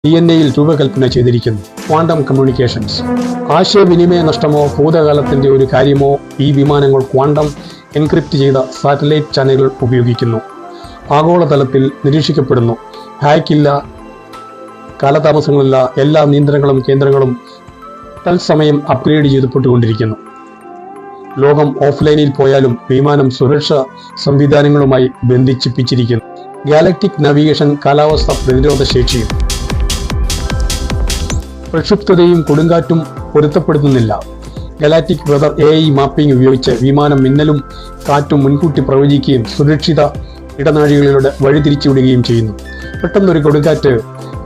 DNA-യിൽ രൂപകൽപ്പന ചെയ്തിരിക്കുന്നു. Quantum communications. ആശയവിനിമയ നഷ്ടമോ ഭൂതകാലത്തിന്റെ ഒരു കാര്യമോ ഈ വിമാനങ്ങൾ ക്വാണ്ടം എൻക്രിപ്റ്റ് ചെയ്ത സാറ്റലൈറ്റ് ചാനലുകൾ ഉപയോഗിക്കുന്നു. ആഗോളതലത്തിൽ നിരീക്ഷിക്കപ്പെടുന്നു. ഹാക്കില്ല, കാലതാമസങ്ങളില്ല, എല്ലാ നിയന്ത്രണങ്ങളും കേന്ദ്രങ്ങളും തത്സമയം അപ്ഗ്രേഡ് ചെയ്യപ്പെട്ടുകൊണ്ടിരിക്കുന്നു. ലോകം ഓഫ്ലൈനിൽ പോയാലും വിമാനം സുരക്ഷാ സംവിധാനങ്ങളുമായി ബന്ധിപ്പിച്ചിരിക്കുന്നു. ഗാലക്റ്റിക് നാവിഗേഷൻ, കാലാവസ്ഥ പ്രതിരോധ ശേഷിയും. പ്രക്ഷുബ്ധതയും കൊടുങ്കാറ്റും പൊരുത്തപ്പെടുത്തുന്നില്ല. ഗാലക്റ്റിക് വെതർ AI മാപ്പിംഗ് ഉപയോഗിച്ച് വിമാനം മിന്നലും കാറ്റും മുൻകൂട്ടി പ്രവചിക്കുകയും സുരക്ഷിത ഇടനാഴികളിലൂടെ വഴിതിരിച്ചുവിടുകയും ചെയ്യുന്നു. പെട്ടെന്നൊരു കൊടുങ്കാറ്റ്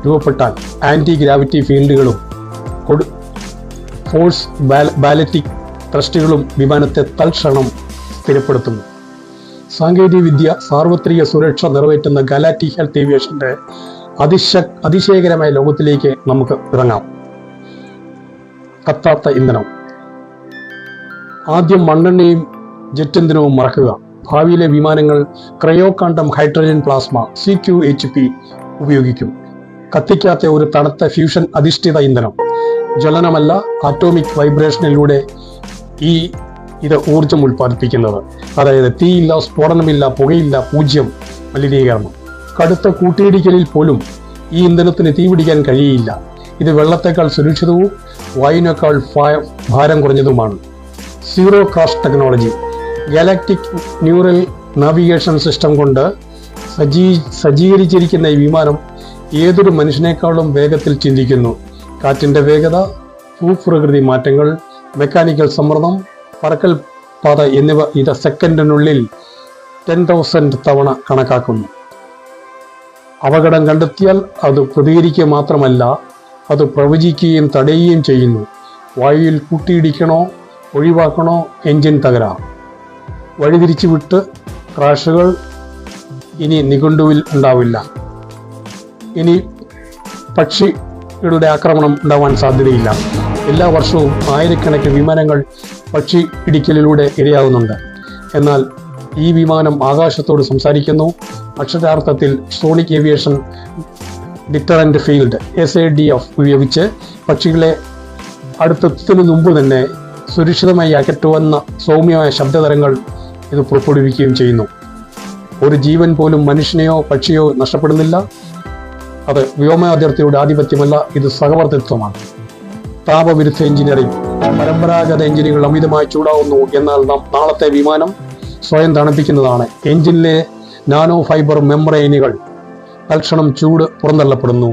രൂപപ്പെട്ടാൽ ആന്റി ഗ്രാവിറ്റി ഫീൽഡുകളും ഫോഴ്സ് ബാലറ്റിക് ത്രസ്റ്റുകളും വിമാനത്തെ തൽക്ഷണം സ്ഥിരപ്പെടുത്തുന്നു. സാങ്കേതികവിദ്യ സാർവത്രിക സുരക്ഷ നിറവേറ്റുന്ന ഗാലക്റ്റിക് ഹെൽത്ത് ഏവിയേഷന്റെ അതിശയകരമായ ലോകത്തിലേക്ക് നമുക്ക് ഇറങ്ങാം. കത്താത്ത ഇന്ധനം. ആദ്യം മണ്ണെണ്ണയും ജെറ്റ് ഇന്ധനവും മറക്കുക. ഭാവിയിലെ വിമാനങ്ങൾ ക്രയോകാണ്ടം ഹൈഡ്രജൻ പ്ലാസ്മ CQHP ഉപയോഗിക്കും. കത്തിക്കാത്ത ഒരു തണുത്ത ഫ്യൂഷൻ അധിഷ്ഠിത ഇന്ധനം. ജ്വലനമല്ല, ആറ്റോമിക് വൈബ്രേഷനിലൂടെ ഇത് ഊർജം ഉൽപ്പാദിപ്പിക്കുന്നത്. അതായത് തീയില്ല, സ്ഫോടനമില്ല, പുകയില്ല, 0 മലിനീകരണം. കടുത്ത കൂട്ടിയിടിക്കലിൽ പോലും ഈ ഇന്ധനത്തിന് തീപിടിക്കാൻ കഴിയില്ല. ഇത് വെള്ളത്തേക്കാൾ സുരക്ഷിതവും വായുവിനേക്കാൾ ഭാരം കുറഞ്ഞതുമാണ്. Zero crash technology. Galactic neural navigation system കൊണ്ട് സജ്ജീകരിച്ചിരിക്കുന്ന ഈ വിമാനം ഏതൊരു മനുഷ്യനേക്കാളും വേഗത്തിൽ ചിന്തിക്കുന്നു. കാറ്റിന്റെ വേഗത, ഭൂപ്രകൃതി മാറ്റങ്ങൾ, മെക്കാനിക്കൽ സമ്മർദ്ദം, പറക്കൽ പാത എന്നിവ ഇത് സെക്കൻഡിനുള്ളിൽ 10,000 തവണ കണക്കാക്കുന്നു. അപകടം കണ്ടെത്തിയാൽ അത് പ്രതികരിക്കുക മാത്രമല്ല, അത് പ്രവചിക്കുകയും തടയുകയും ചെയ്യുന്നു. വായുവിൽ കൂട്ടിയിടിക്കണോ, ഒഴിവാക്കണോ, എഞ്ചിൻ തകരാർ, വഴിതിരിച്ചുവിട്ട് ക്രാഷുകൾ ഇനി നിഘണ്ടുവിൽ ഉണ്ടാവില്ല. ഇനി പക്ഷികളുടെ ആക്രമണം ഉണ്ടാവാൻ സാധ്യതയില്ല. എല്ലാ വർഷവും ആയിരക്കണക്കിന് വിമാനങ്ങൾ പക്ഷി ഇടിക്കലിലൂടെ ഇരയാകുന്നുണ്ട്. എന്നാൽ ഈ വിമാനം ആകാശത്തോട് സംസാരിക്കുന്നു. അക്ഷരാർത്ഥത്തിൽ sonic aviation deterrent field SADF ഉപയോഗിച്ച് പക്ഷികളെ അടുത്തെത്തുന്നതിന് മുമ്പ് തന്നെ സുരക്ഷിതമായി അകറ്റുവന്ന സൗമ്യമായ ശബ്ദതരങ്ങൾ ഇത് പുറപ്പെടുവിക്കുകയും ചെയ്യുന്നു. ഒരു ജീവൻ പോലും മനുഷ്യനെയോ പക്ഷിയോ നഷ്ടപ്പെടുന്നില്ല. അത് വ്യോമാതിർത്തിയുടെ ആധിപത്യമല്ല, ഇത് സഹവർത്തിത്വമാണ്. താപവിരുദ്ധ എഞ്ചിനീയറിംഗ്. പരമ്പരാഗത എഞ്ചിനുകൾ അമിതമായി ചൂടാവുന്നു, എന്നാൽ നാളത്തെ വിമാനം സ്വയം തണുപ്പിക്കുന്നതാണ്. എഞ്ചിനിലെ നാനോ ഫൈബർ മെംബ്രെയിനുകൾ തൽക്ഷണം ചൂട് പുറന്തള്ളപ്പെടുന്നു.